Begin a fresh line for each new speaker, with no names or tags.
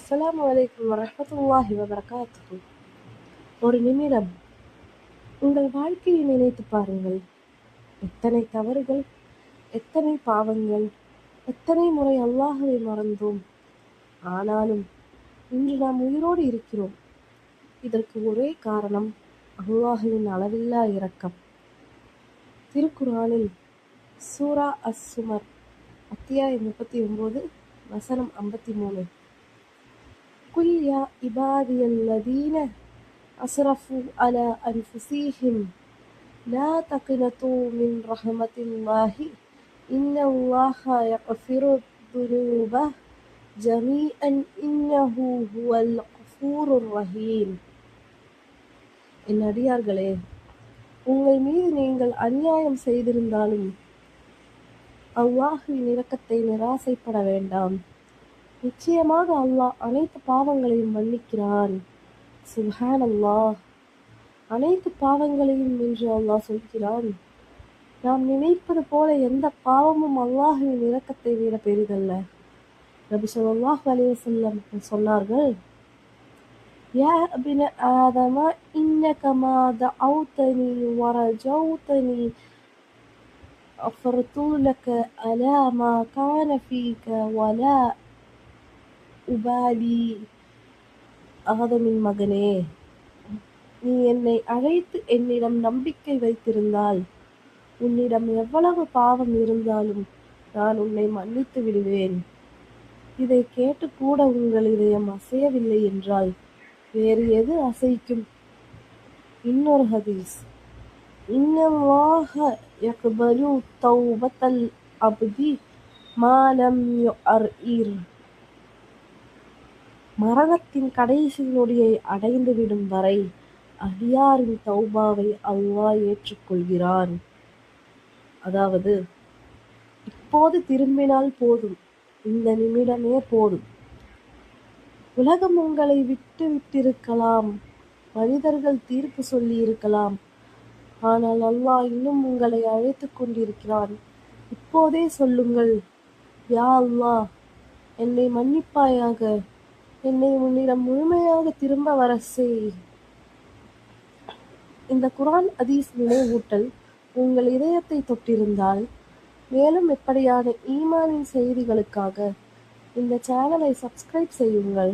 அஸ்ஸலாமு அலைக்கும் வரஹ்மத்துல்லாஹி வபரகாத்துஹு. ஒரு நிமிடம் உங்கள் வாழ்க்கையை நினைத்து பாருங்கள். எத்தனை தவறுகள், எத்தனை பாவங்கள், எத்தனை முறை அல்லாஹ்வை மறந்தோம். ஆனாலும் இன்று நாம் உயிரோடு இருக்கிறோம். இதற்கு ஒரே காரணம் அல்லாஹ்வின் அளவில்லா இரக்கம். திருக்குர்ஆனில் சூரா அஸ்-சுமர் அத்தியாயம் 39 வசனம் 53. குல் யா இபாதியல்லதீன அஸ்ரஃபு அலா அன்ஃபுஸிஹிம் லா தக்னது மின் ரஹ்மத்தில்லாஹி இன்னல்லாஹ யக்ஃபிரு ذுனூப ஜமீஅன் இன்னஹு ஹுவல் கஃபூருர் ரஹீம். என் அடியார்களே, உங்கள் மீது நீங்கள் அநியாயம் செய்திருந்தாலும் அல்லாஹ்வின் இரக்கத்தை நிராசைப்பட வேண்டாம். நிச்சயமாக அல்லாஹ் அனைத்து பாவங்களையும் மன்னிக்கிறான். சுப்ஹானல்லாஹ். அனைத்து பாவங்களையும் என்று அல்லாஹ் சொல்கிறான். நாம் நினைப்பது போல எந்த பாவமும் அல்லாஹ்வின் இரக்கத்தை விட பெரிதல்ல. நபி ஸல்லல்லாஹு அலைஹி வஸல்லம் சொன்னார்கள், யா இப்ன ஆதம இன்னக மா தஅவுதனி வரஜௌதனி அஃபர்து லக அலா மா கான ஃபீக வலா உபாலி. ஆதமின் மகனே, நீ என்னை அழைத்து என்னிடம் நம்பிக்கை வைத்திருந்தால் உன்னிடம் எவ்வளவு பாவம் இருந்தாலும் நான் உன்னை மன்னித்து விடுவேன். இதை கேட்டு கூட உங்கள் இதயம் அசையவில்லை என்றால் வேறு எது அசைக்கும்? இன்னொரு ஹதீஸ், இன்னல்லாஹ யக்பலு தௌபத்தல் அப்தி மா லம் யுஅர்இர். மரணத்தின் கடைசி நொடியை அடைந்துவிடும் வரை அடியாரின் தௌபாவை அல்லாஹ் ஏற்றுக்கொள்கிறான். அதாவது, இப்போது திரும்பினால் போதும், இந்த நிமிடமே போதும். உலகம் உங்களை விட்டு விட்டிருக்கலாம், மனிதர்கள் தீர்ப்பு சொல்லி இருக்கலாம். ஆனால் அல்லாஹ் இன்னும் உங்களை அழைத்துக் கொண்டிருக்கிறான். இப்போதே சொல்லுங்கள், யா அல்லாஹ், என்னை மன்னிப்பாயாக, என்னை உன்னிடம் முழுமையாக திரும்ப வர செய். இந்த குர்ஆன் ஹதீஸ் நினைவூட்டல் உங்கள் இதயத்தை தொட்டிருந்தால், மேலும் இப்படியான ஈமானின் செய்திகளுக்காக இந்த சேனலை சப்ஸ்கிரைப் செய்யுங்கள்.